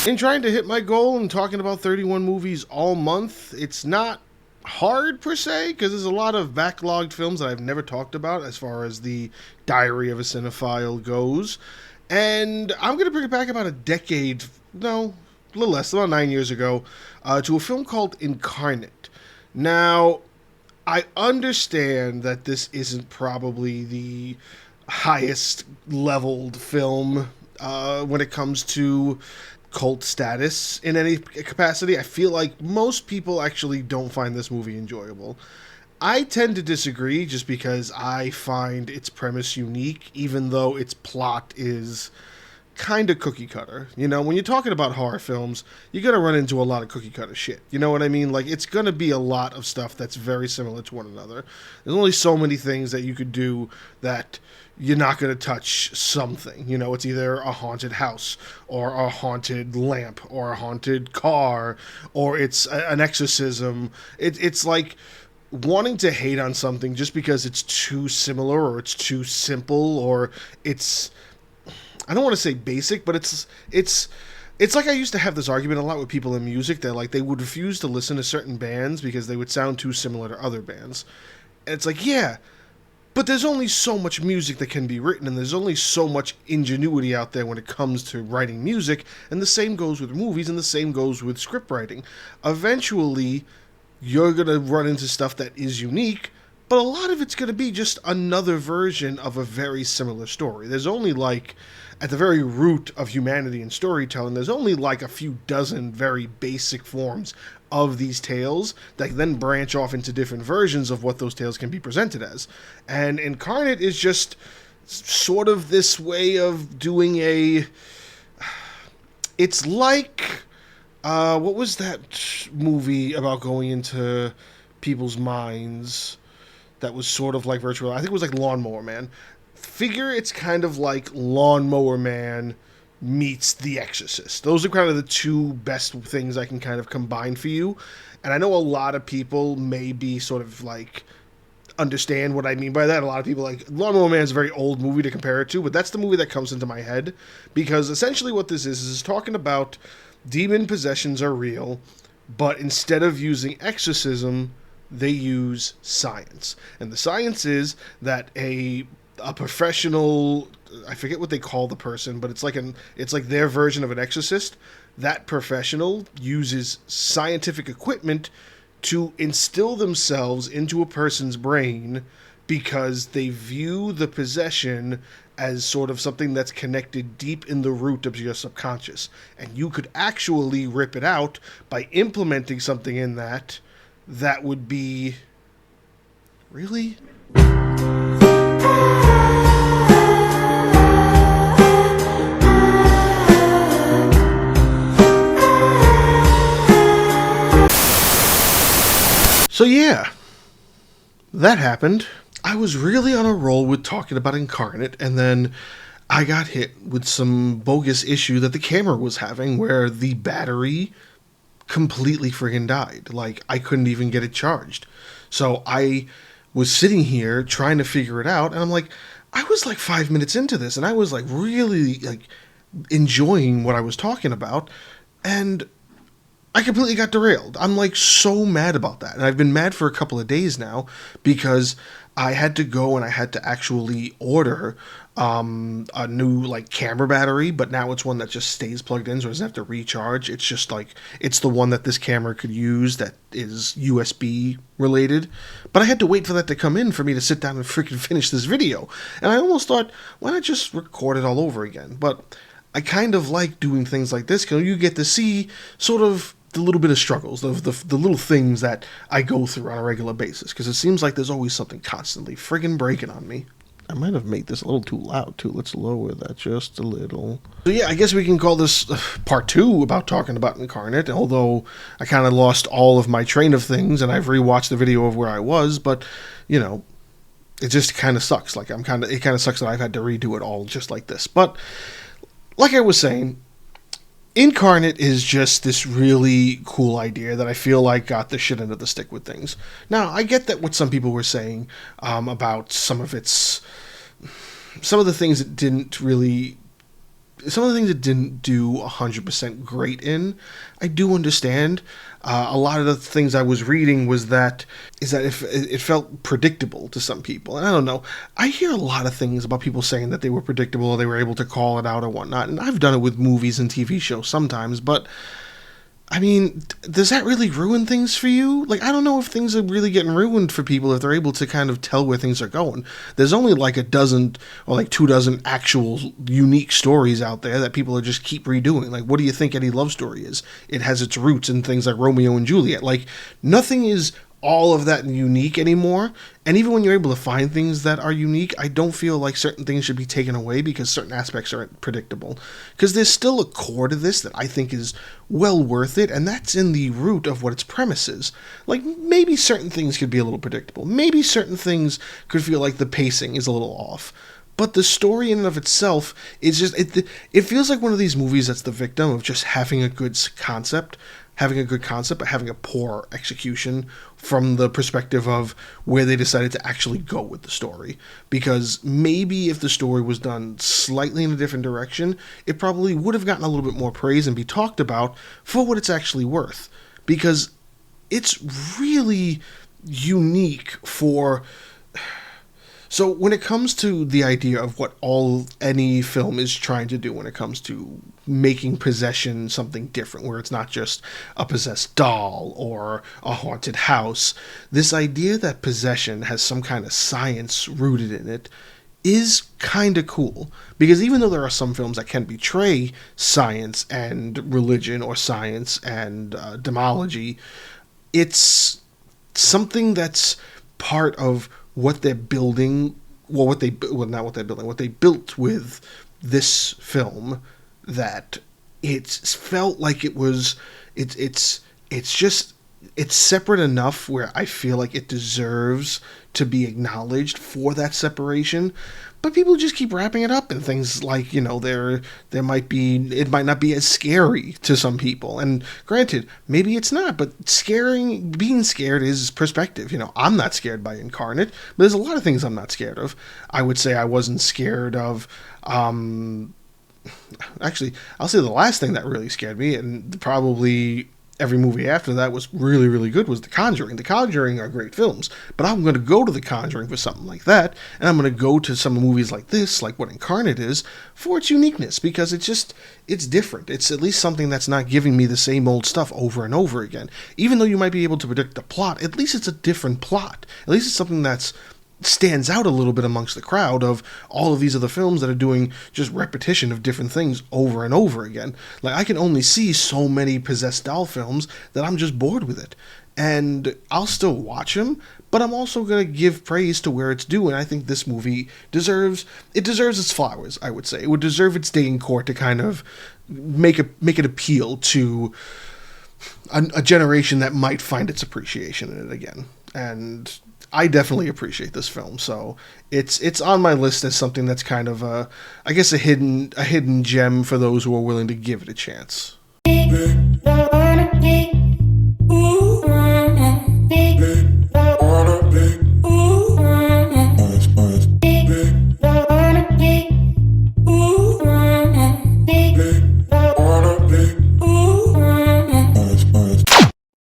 In trying to hit my goal and talking about 31 movies all month, it's not hard per se, because there's a lot of backlogged films that I've never talked about as far as the Diary of a Cinephile goes. And I'm going to bring it back about a decade, no, a little less, about 9 years ago, to a film called Incarnate. Now, I understand that this isn't probably the highest leveled film when it comes to cult status in any capacity. I feel like most people actually don't find this movie enjoyable. I tend to disagree just because I find its premise unique, even though its plot is kind of cookie cutter. You know, when you're talking about horror films, you're going to run into a lot of cookie cutter shit. You know what I mean? Like, it's going to be a lot of stuff that's very similar to one another. There's only so many things that you could do that you're not going to touch something. You know, it's either a haunted house or a haunted lamp or a haunted car or it's an exorcism. It's like wanting to hate on something just because it's too similar or it's too simple or it's, I don't want to say basic, but it's like I used to have this argument a lot with people in music that like they would refuse to listen to certain bands because they would sound too similar to other bands. And it's like, yeah, but there's only so much music that can be written, and there's only so much ingenuity out there when it comes to writing music, and the same goes with movies, and the same goes with script writing. Eventually, you're going to run into stuff that is unique, but a lot of it's going to be just another version of a very similar story. There's only like, at the very root of humanity and storytelling, there's only like a few dozen very basic forms of these tales that then branch off into different versions of what those tales can be presented as. And Incarnate is just sort of this way of doing a... It's like... what was that movie about going into people's minds that was sort of like virtual? I think it was like Lawnmower Man. Figure it's kind of like Lawnmower Man meets The Exorcist. Those are kind of the two best things I can kind of combine for you. And I know a lot of people may be sort of like understand what I mean by that. A lot of people like Lawnmower Man is a very old movie to compare it to, but that's the movie that comes into my head because essentially what this is talking about demon possessions are real, but instead of using exorcism, they use science. And the science is that a professional, I forget what they call the person, but it's like their version of an exorcist. That professional uses scientific equipment to instill themselves into a person's brain because they view the possession as sort of something that's connected deep in the root of your subconscious. And you could actually rip it out by implementing something in that would be... Really? So yeah, that happened. I was really on a roll with talking about Incarnate, and then I got hit with some bogus issue that the camera was having where the battery completely friggin' died. Like, I couldn't even get it charged. So I was sitting here trying to figure it out, and I'm like, I was like 5 minutes into this, and I was like really like enjoying what I was talking about, and I completely got derailed. I'm like so mad about that. And I've been mad for a couple of days now because I had to go and I had to actually order a new like camera battery, but now it's one that just stays plugged in so it doesn't have to recharge. It's just like, it's the one that this camera could use that is USB related. But I had to wait for that to come in for me to sit down and freaking finish this video. And I almost thought, why not just record it all over again? But I kind of like doing things like this because you get to see sort of the little bit of struggles, the little things that I go through on a regular basis, because it seems like there's always something constantly friggin' breaking on me. I might have made this a little too loud, too. Let's lower that just a little. So yeah, I guess we can call this part 2 about talking about Incarnate, although I kind of lost all of my train of things, and I've rewatched the video of where I was, but, you know, it just kind of sucks. Like, it kind of sucks that I've had to redo it all just like this. But, like I was saying, Incarnate is just this really cool idea that I feel like got the shit end of the stick with things. Now, I get that what some people were saying about some of the things that didn't really some of the things it didn't do 100% great in, I do understand. A lot of the things I was reading was that it felt predictable to some people, and I don't know. I hear a lot of things about people saying that they were predictable, or they were able to call it out or whatnot, and I've done it with movies and TV shows sometimes, but I mean, does that really ruin things for you? Like, I don't know if things are really getting ruined for people if they're able to kind of tell where things are going. There's only like a dozen or like 2 dozen actual unique stories out there that people are just keep redoing. Like, what do you think any love story is? It has its roots in things like Romeo and Juliet. Like, nothing is all of that unique anymore. And even when you're able to find things that are unique, I don't feel like certain things should be taken away because certain aspects aren't predictable. Because there's still a core to this that I think is well worth it, and that's in the root of what its premise is. Like, maybe certain things could be a little predictable. Maybe certain things could feel like the pacing is a little off. But the story in and of itself is just, it feels like one of these movies that's the victim of just having a good concept, but having a poor execution from the perspective of where they decided to actually go with the story. Because maybe if the story was done slightly in a different direction, it probably would have gotten a little bit more praise and be talked about for what it's actually worth. Because it's really unique for... So when it comes to the idea of what any film is trying to do when it comes to making possession something different, where it's not just a possessed doll or a haunted house, this idea that possession has some kind of science rooted in it is kind of cool. Because even though there are some films that can betray science and religion or science and demology, it's something that's part of what they're building, what they built with this film, that it's felt like it's separate enough where I feel like it deserves to be acknowledged for that separation. But people just keep wrapping it up in things like, it might not be as scary to some people. And granted, maybe it's not, but being scared is perspective. I'm not scared by Incarnate, but there's a lot of things I'm not scared of. I would say I wasn't scared of, actually, I'll say the last thing that really scared me, and probably every movie after that was really, really good, was The Conjuring. The Conjuring are great films, but I'm going to go to The Conjuring for something like that, and I'm going to go to some movies like this, like what Incarnate is, for its uniqueness, because it's different. It's at least something that's not giving me the same old stuff over and over again. Even though you might be able to predict the plot, at least it's a different plot. At least it's something that's stands out a little bit amongst the crowd of all of these other films that are doing just repetition of different things over and over again. Like, I can only see so many possessed doll films that I'm just bored with it. And I'll still watch them, but I'm also going to give praise to where it's due, and I think this movie deserves its flowers, I would say. It would deserve its day in court to kind of make it appeal to a generation that might find its appreciation in it again. And I definitely appreciate this film, so it's on my list as something that's kind of a hidden gem for those who are willing to give it a chance.